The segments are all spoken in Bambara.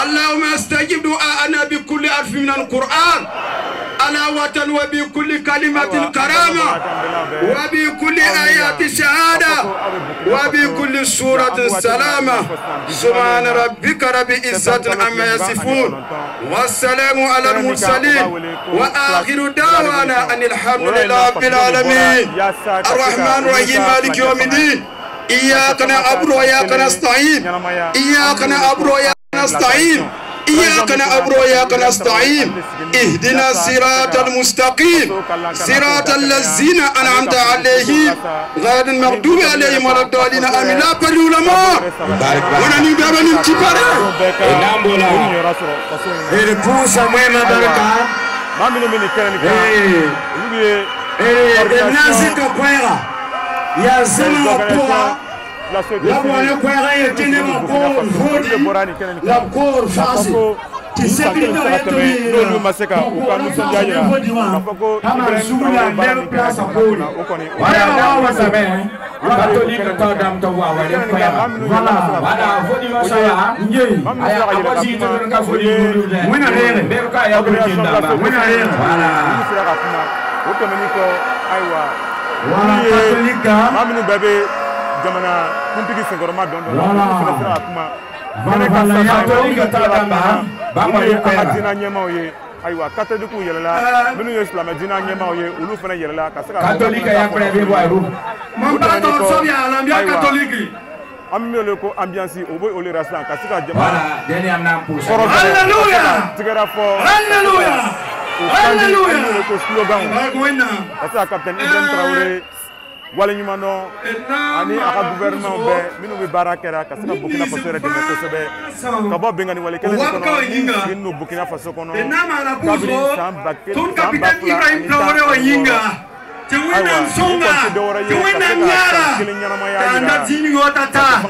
اللهم استجب دعاءنا بكل حرف من القرآن علاوة وبكل كلمة كرامة وبكل آيات شهادة وبكل سورة السلامة سبحان ربك رب العزة عما يصفون والسلام على المرسلين وآخر دعوانا أن الحمد لله رب العالمين الرحمن الرحيم مالك يوم الدين إياك نعبد وإياك نستعين إياك نعبد وإياك نستعين إياك نعبد وإياك نستعين اهدنا الصراط المستقيم صراط الذين أنعمت عليهم غير المغضوب عليهم ولا الضالين آمين لا بالعلماء ونني بابني كبارا نامبولا البوسا ميما بركة الناس كبيرة يا زلمة كبيرة la voile kwera yetene makor fodi la kor fasi tisekino yetoni no maseka ukanu sanjaya kafoko kama sugula ndero place akoni wala wasabe katolika tadam to wa wale kwera wala fodi masala nje aya abaji to ka fodi wena rere ndero ka ya kurinda wena rere wala utomeniko aiwa wala katolika aminu bebe jamana kuntigi sengoroma dondo la kuma bana ya to ingata damba bamba yekera dina nyema oye aiwa katoliku yelela minu yo islam dina nyema oye ulu fana yelela kasaka katolika ya prebe bo aru mamba to so ya lambia katoliki ammiole ko ambiance obo ole raslan kasaka jamana wala deni amna pusa hallelujah tigara fo hallelujah hallelujah ko slogan kasaka captain Ibrahim Traoré wala ñu mano ani aka gouvernement be minu be barakera ka saka Burkina Faso re de ko sebe ka bo bengani wala kele ko no Burkina Faso kono kabri samba ke ton capitaine Ibrahim Traoré wa yinga tewina songa tewina nyara tanda tini ngotata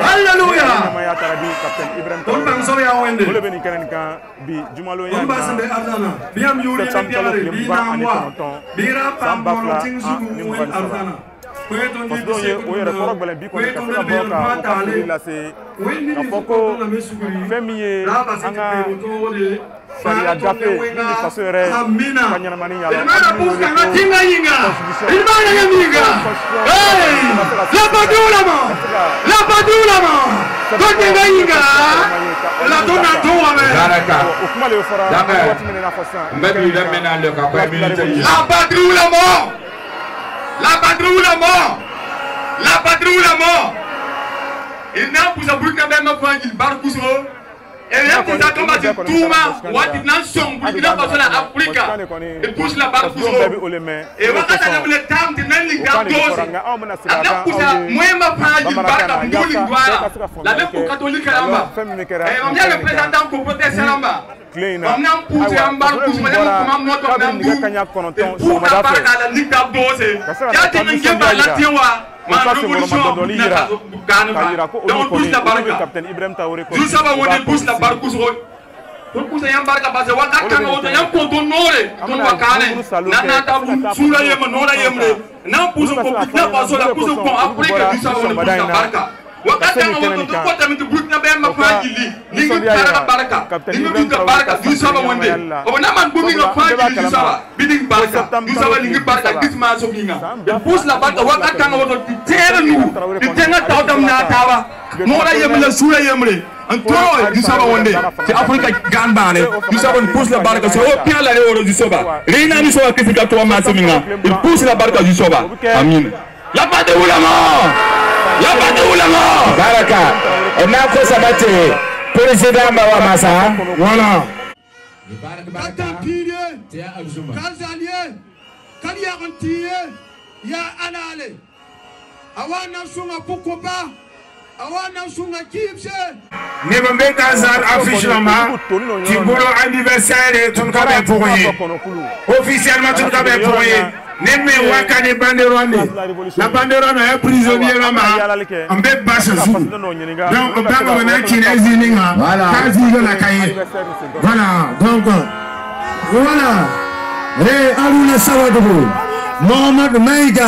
hallelujah maya tarabi captain Ibrahim Traoré ton so ya wende wala beni kenen ka bi jumalo ya on basambe arzana biam yuri biare bi namwa bira pam bolo tingsugu wi arzana parce que o yere korok belen bi ko ka saka boka la se ka foko femiye anga Sariya dape ni faso yere kanyana mani yalo mara buka ngatinga yinga ilmana yaminga hey la padula mo kote yinga la dona towa me baraka ukuma le fora wati menena fasa mbebi le menale ka ko milite la padula mo ina kuza buka be mafangi barkuso et pour ça comme tu touma wati nation Burkina Faso la Afrique et pousse la barre pour et wakata le tam de nani gabdos la pour ça moi ma faji barka mbuli ndwala la même pour catholique lamba et on vient le représentant pour protéger lamba on n'a pour ça barre pour madame comme notre nambu pour la barka la ligue gabdos ya tinenge ba la tiwa ma révolution donc pousse la barka capitaine Ibrahim Traoré tout ça va on pousse la barka pour pousse yan barka base waka kan o yan ko don nore don wakane na ta sura yema nora yemre na pousse ko na baso la pousse ko Afrique du ça on pousse la barka wakata on ko tamit Burkina be ma fajili ni ngi barka ni ngi barka du ça wonde o na man bumi nga fajili du ça biding barka du ça ni ngi barka gitma so binga pousse la barka wakata kan o tere nu tenga tawdam na tawa nora yemle sura yemre en toi du ça wonde c'est Afrique ganbane du ça on pousse la barka so o bien la euro du soba reina ni so akifika to ma so binga il pousse la barka du soba amin la pas de ulama baraka enako sabate président Bawa Massa voilà Katapire Kazalier Kaliarantier ya anale awana sunga pourquoi awana sunga kipse ne bombe Kazal affiche lama Timbolo anniversaire ton kabe pour officiellement ton kabe pour Neme wakane banderone la banderone est prisonnier là-bas en bête basse donc on va venir Kinesi ninga kazi la kaye voilà donc voilà Ré Aruna Sawadou Mohamed Maïga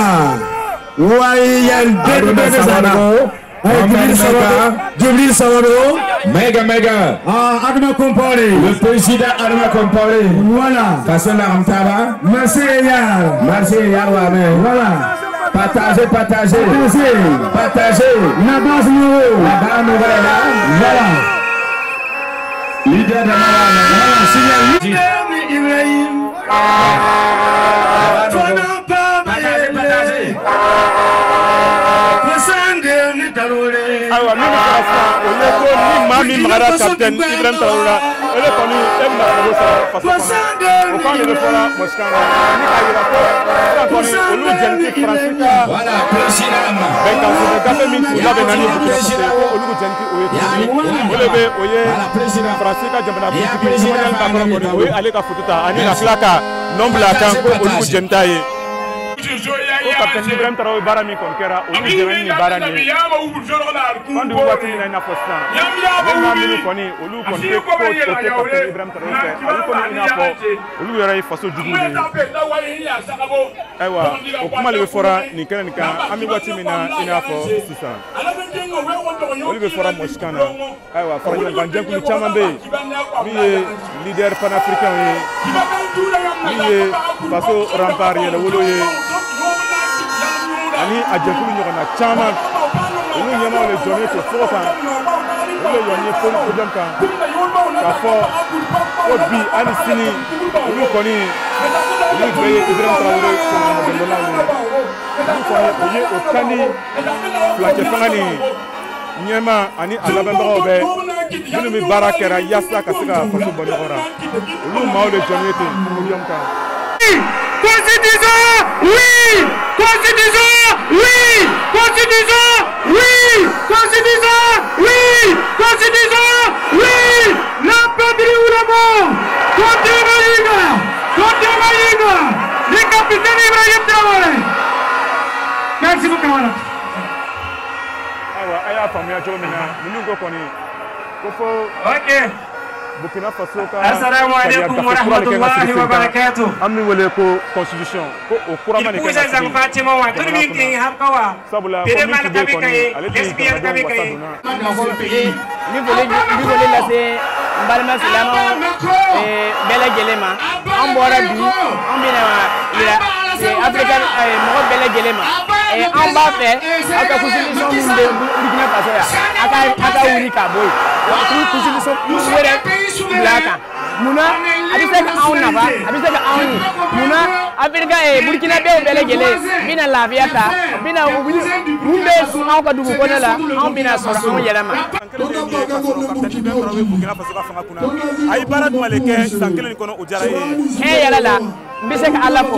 Wayel Bede Sanago Jubilee Savaro. Mega. Adama Kompore. Le président Adama Kompore. Voilà. Kassona Amtaba. Merci Yar. Voilà. Partagez. Nabas Nouro. Voilà. Leader de Ibrahim. Awa mimi kasa oyeko ni mami magara captain Ibrahim Traoré ele koni emna ko sa faso o kan le fola moskana ni kayira ko koni olu jenti Francisca voilà président ben kan so gafe min ko labe nani ko olu jenti oyeko be oye Francisca jamana ko mondial ka ko oye ale ka fututa ani la flaka nombre la kan ko olu jenta ye ko captain Ibrahim Traoré bara mi kon kera olu jeni ni bara ni quand vous voyez une apostat même koni olu koni ko captain Ibrahim Traoré olu koni ina ko olu yara faso jugu ni aiwa o kuma le fora ni kana ni kan ami wati mina ina ko sisa olu be fora moskana aiwa fora ni ganje ku chama be mi leader panafricain ye faso rempart ye le wolo ye ani ajakulu nyona chama olu nyama le donner to foka olu yoni fo problem kan ka fo obi ani sini olu koni olu beye Ibrahim Traoré ko mo la ni olu ko ye o kani plaque fangani nyama ani alabamba be olu mi barakera yasa ka sika faso bonora olu mawo le donner to problem kan Constitution, oui! Constitution, oui! Constitution, oui! Constitution, oui! Constitution, oui! La patrie ou la mort! Contre Maïga! Le capitaine Ibrahim Traoré! Merci beaucoup, madame. Awa, aya famia jomina, nous go koni. Ok. Burkina Faso ka Assalamu alaikum wa rahmatullahi wa barakatuh. Ami wele ko constitution ko o kurama ne kan zan Fatima wa tun min kin habkawa sabula ko min be ko ni lesbian ka be kai ni vole la se mbalma salama bela gelema an bora bi an bina ila african mo bela gelema an ba fe aka constitution min de Burkina Faso ya aka wuri ka boy constitution wele blaka muna abise ka aun nafa abise ka aun muna afrika Burkina be bele gele bina lafiata bina rumbe an ka dugu kona la an bina sora an yelama Burkina Faso ka fanga kuna ay barat maleke sankelen kono o jara yala la mbise ka ala fo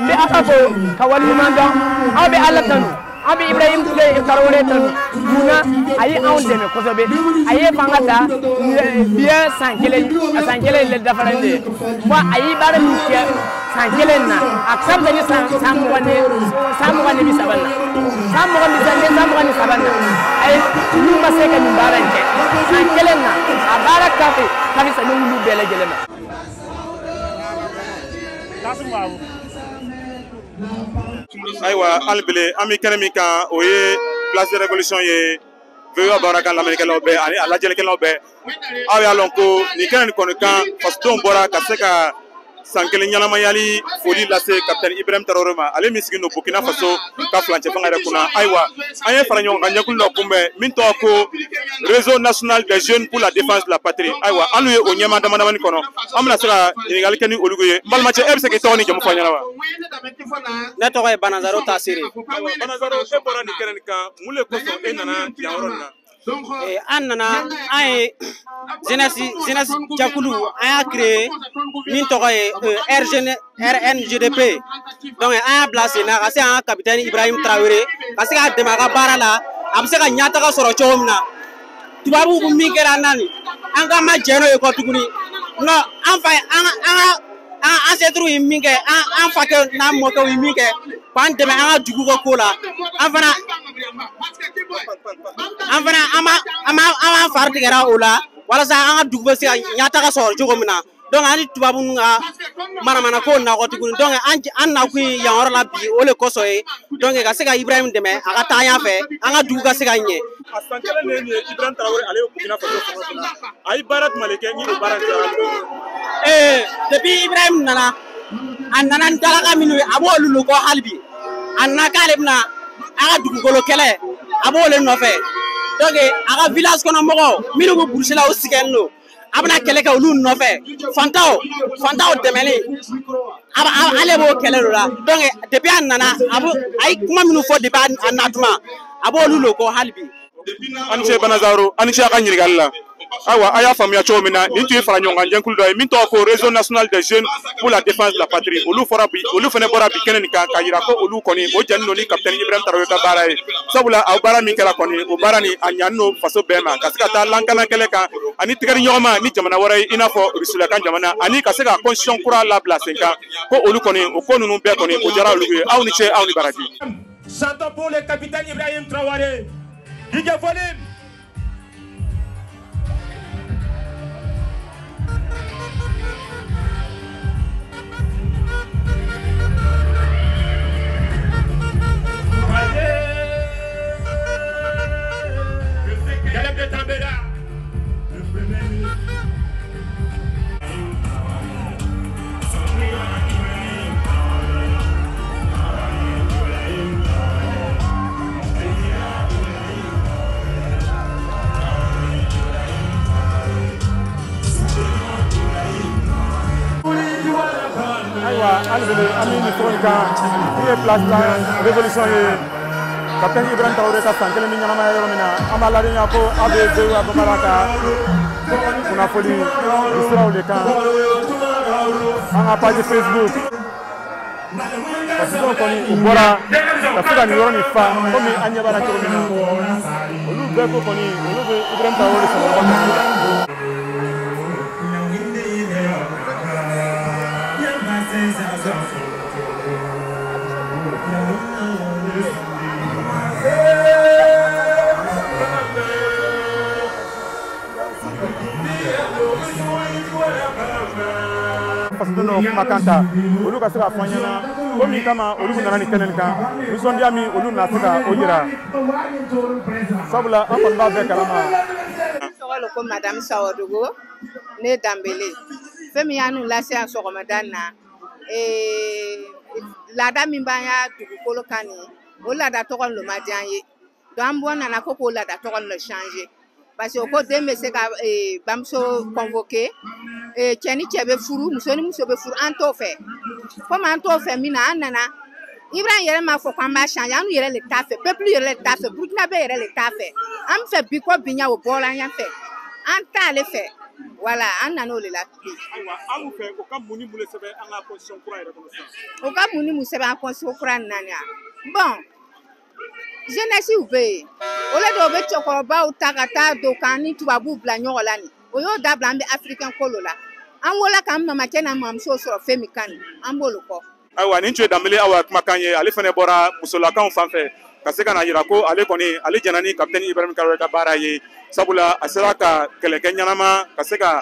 mbi afafo ka wali manda abe ala tanu abi Ibrahim Traoré tanu muna ayi aun deme kosobe ayi fangata bien sankelen le dafarande wa ayi bara mi sankelen na aksar dani samwane bi sabanna samwane sabanna ay ni maseka ni barante sankelen na abara kafi sa no lu bele gelema aywa albele ami kanami kan oye place de révolution ye veyo baraka l'américain lobe ani ala jeleke lobe aw ya lonko ni kanani kono kan faston bora ka seka sankele nyalama yali foli lase capitaine Ibrahim Traoré ma ale misigi no Burkina Faso ka flanche fanga kuna aywa ayen faranyo nganyakul lo kumbe minto ko réseau national des jeunes pour la défense de la patrie aywa anuye o nyama damani kono amna sera inigal keni olugoye balmache ebse ke tawni jamu fanyana wa ne to e Banazaro Tassiri Banazaro e bora ni kenen kan mule ko so enana yaworonna annana ay jeunesse jakulu a créé min to RNGDP donc a placé na kasi un capitaine Ibrahim Traoré kasi ka demaga bara la amse ka nyata ka soro chomna tubabu bu mi kera nani anga ma jeno e ko tuguni no an fa an setru yiminge an fa ke na mo ko yiminge pan deme an dugu ko kola an fana ama farti gara ola wala sa an dugu se nyata ka soro jogo mina donc ani tubabu nga mana ko na ko tuguni donc an na ku yan la bi o le koso e donc ka se ka Ibrahim deme aka ta yan fe an ka dugu ka se ka nye asankele ne Ibrahim Traoré ale Burkina Faso ay barat maleke ni barat depuis Ibrahim nana an nana dalaka minu abo lulu ko halbi an na kalebna aka dugu golo kele abo le no fe donc aka village kono mogo minu ko bursela o sigenno abna kele ka olu no fe fantao demeli ale bo kele la donc depuis an nana abo ay kuma minu fo depuis an natuma abo lulu ko halbi Anche Banazaro Anche Akanyirigalla awa aya famia chomina nintu fara nyonga njenkulu do minto ko réseau national des jeunes pour la défense de la patrie olu fora bi olu fene bora bi kenen ka kayira ko olu koni o janno ni capitaine Ibrahim Traoré ka baraye sabula aw bara mi kala koni o barani anyanno faso bema kasika ta lankana kele ka ani tigari nyoma ni jamana wara ina fo risula kan jamana ani kasika constitution kura la place ka ko olu koni o ko nunu be koni o jara olu aw ni che aw ni baraki chantant pour le capitaine Ibrahim Traoré Didier Folim. Caleb de Tambela. Ami Fronka, qui est place la révolution Capitaine Ibrahim Traoré ka sankele ni nyama yoro mina amala ni yako abe zewa babaraka kuna foli isra ole kan anga page Facebook parce que koni ubora tafuta ni yoro ni fa komi anya bara choro mina olu be ko koni olu be Ibrahim Traoré so ba no makanta olu ka se ka fɔ ɲɛna ko min kama olu nana ni kɛnɛ kan nisɔndiya min olu na se ka o yira sabula an kɔni b'a bɛɛ kalama tɔgɔ ko madame Sawadogo ne Dambele fɛn min y'an lase yan sɔgɔmada na laada min b'an ya dugukolo kan nin o laada tɔgɔ lo ma diya an ye donc an bɔ nana ko k'o laada tɔgɔ lo changer parce que ko den bɛ se ka bamuso convoquer cɛ ni cɛ bɛ furu muso ni muso bɛ furu an t'o fɛ comme an t'o fɛ min na an nana Ibrahim yɛrɛ m'a fɔ k'an b'a changer an yɛrɛ le t'a fɛ peuple yɛrɛ le t'a fɛ Burkina bɛ yɛrɛ le t'a fɛ an fɛ bi ko binya o bɔra an ɲɛ fɛ an t'ale fɛ voilà an nana o le la bi an fɛ o ka mun ni mun sɛbɛn an ka constitution kura yɛrɛ kɔnɔ sisan o ka mun ni mun sɛbɛn an constitution kura nin na bon jeunesse u bɛ yen o le de o bɛ cɛkɔrɔbaw ta ka taa don k'an ni tubabuw bila ɲɔgɔn la nin o y'o dabila an bɛ africain kolo la an wolola k'an mamakɛ n'a mamuso sɔrɔ fɛn min kan nin an b'olu kɔ ayiwa nin tun ye Dambele awa kumakan ye ale fana bɔra musolakaw fan fɛ ka se ka na yira ko ale kɔni ale jɛna ni capitaine Ibrahim Traoré ka baara ye sabula a sera ka kɛlɛkɛ ɲɛnama ka se ka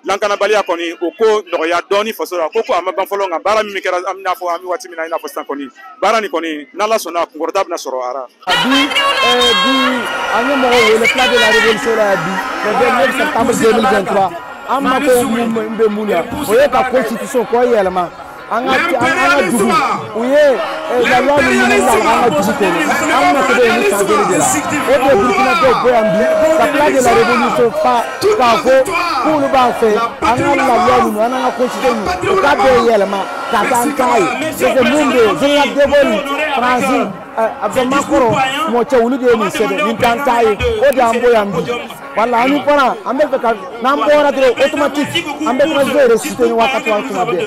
lankanabaliya kɔni o ko nɔgɔya dɔɔni faso la ko a ma ban fɔlɔ nka baara min kɛra an bɛna fɔ an bɛ waati min na i n'a fɔ sisan kɔni baara nin kɔni n'Ala sɔnna kunkɔrɔta bɛna sɔrɔ ara bi an ye mɔgɔw wele place de la révolution la bi le 29 septembre 2023 an ma ko mun bɛ mun na o ye ka constitution kɔ yɛlɛma an ka dugu u ye la loi min ɲini la an ka dugu kɔnɔ an ma se ni changer de la o de Burkinabé bɔ yan bi ka place de la révolution fa k'a fɔ k'olu b'a fɛ an ka la loi ninnu an ka constitution ninnu o k'a bɛɛ yɛlɛma ka taa an ta ye parce que mun bɛ yen général de Gaulle Fransi Abdel Makoro mɔgɔ cɛ olu de ye nin sɛbɛn nin t'an ta ye o de an bɔ yan bi wala an fana an bɛ fɛ ka n'an bɔra dɔrɔn automatique an bɛ transfert ressuscité ni waati wa tuma bɛɛ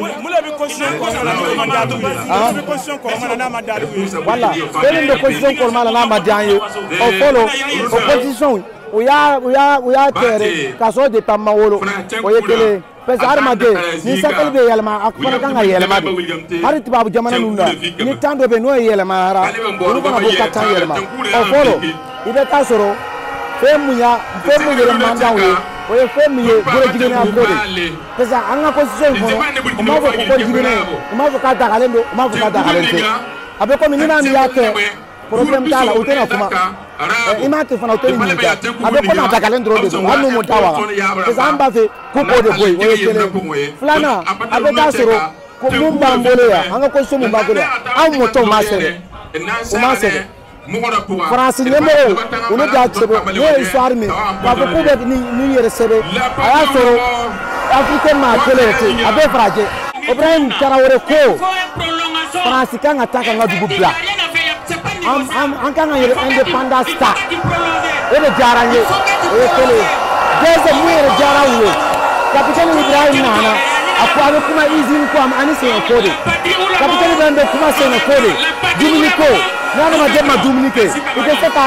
voilà kelen bɛ constitution kɔrɔma la n'a ma diya an ye o fɔlɔ o constitution u y'a tɛrɛ k'a sɔrɔ depuis an ma wolo o ye kelen parce que hadamaden ni sakɛli bɛ yɛlɛma a fana kan ka yɛlɛma de hali tubabu jamana ninnu na ni temps dɔ bɛ yen n'o ye yɛlɛmayara olu fana b'o ka temps yɛlɛma o fɔlɔ i bɛ taa sɔrɔ fɛn mun yɛlɛma d'anw ye o ye fɛn min ye bolo jiginiya ko de parce que an ka constitution in kɔnɔ o m'a fɔ ko bolo jiginen o m'a fɔ k'a dagalen don o m'a fɔ k'a dagalen tɛ a bɛ komi ni maa min y'a kɛ problème t'a la o tɛna kuma i m'a kɛ fana o tɛ ɲininka a bɛ komi a dagalen dɔrɔn de don hali n'u m'o da waga parce que an b'a fɛ ko k'o de bɔ yen o ye kelen filanan a bɛ taa sɔrɔ ko mun b'an bolo yan an ka constitution mun b'an bolo yan anw mɔtɔw m'a sɛbɛn o m'a sɛbɛn faransi ɲɛmɔgɔw olu de y'a sɛbɛn ne ye histoire min k'a fɔ k'u bɛ nin yɛrɛ sɛbɛn a y'a sɔrɔ africain maa kelen tɛ a bɛɛ farajɛ Ibrahim Traoré ko faransi kan ka taa ka n ka dugu bila an kan ka yɛrɛ indépendance ta o de diyara n ye o ye kelen ye deuxième mun yɛrɛ diyara n ye capitaine Ibrahim nana a ko a bɛ kuma usine ko ani sɛnɛ ko de capitaine Ibrahim bɛ kuma sɛnɛ ko de dumuni ko n'a adamaden ma dumuni kɛ i tɛ se ka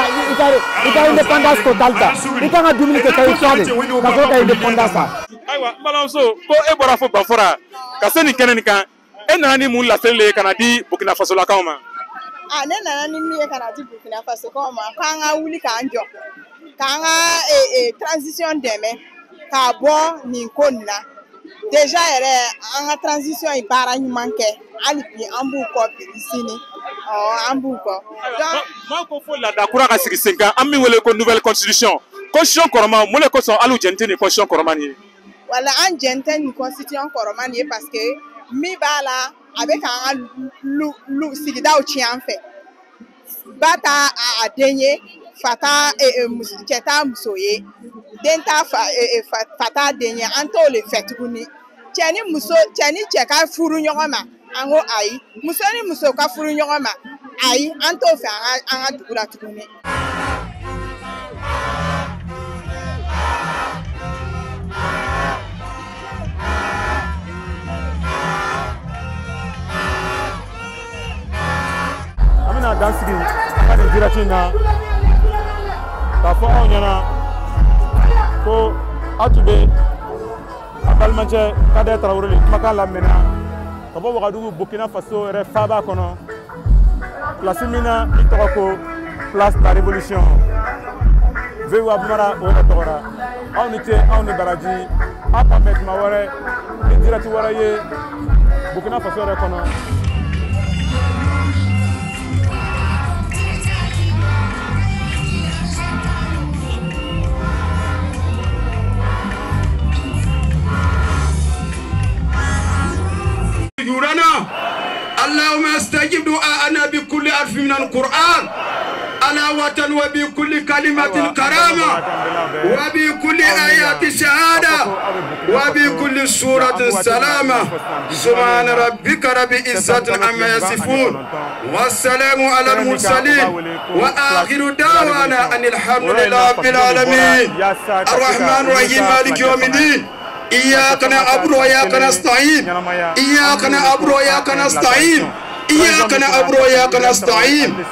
i ka indépendance totale ta i kan ka dumuni kɛ ka i fa de ka sɔrɔ ka indépendance ta. Ayiwa n balimamuso ko e bɔra fo Banfora ka se nin kɛnɛ nin kan e nana ni mun laseli ye ka na di Burkina Fasolakaw ma. Ne nana ni min ye ka na di Burkina Fasokaw ma k'an ka wuli k'an jɔ k'an ka transition dɛmɛ k'a bɔ nin ko nin na déjà yɛrɛ an ka transition ye baara ɲuman kɛ hali bi an b'u kɔ bi sini an b'u kɔ. Maa ko fo laada kura ka sigi sen kan an min wele ko nouvelle constitution kɔrɔma mun de kosɔn hali u jɛn tɛ nin constitution kɔrɔma nin ye. Wala an jɛn tɛ nin constitution kɔrɔma nin ye parce que min b'a la a bɛ k'an ka sigidaw tiɲɛ an fɛ ba t'a a den ye fa t'a cɛ t'a muso ye den t'a fa t'a den ye an t'o le fɛ tuguni cɛ ni cɛ ka furu ɲɔgɔn ma an ko ayi muso ni muso ka furu ɲɔgɔn ma ayi an t'o fɛ an ka dugu la tuguni. Amina dan sigi an ka nin direct in na k'a fɔ aw ɲɛna ko aw tun bɛ a balimacɛ Kade Traoré de kumakan lamɛnna ka bɔ Wagadugu Burkina Faso yɛrɛ faaba kɔnɔ place min na i tɔgɔ ko place de la révolution VOA Bamara o yɛrɛ tɔgɔra aw ni ce aw ni baraji aw ka mɛn tuma wɛrɛ ni direct wɛrɛ ye Burkina Faso yɛrɛ kɔnɔ. اللهم استجب دعاءنا بكل حرف من القرآن علاوة وبكل كلمة كرامة وبكل آيات شهادة وبكل سورة السلامة سبحان ربك رب العزة عما يصفون والسلام على المرسلين وآخر دعوانا أن الحمد لله رب العالمين الرحمن الرحيم مالك يوم الدين إياك نعبد وإياك نستعين إياك نعبد وإياك نستعين إياك نعبد وإياك نستعين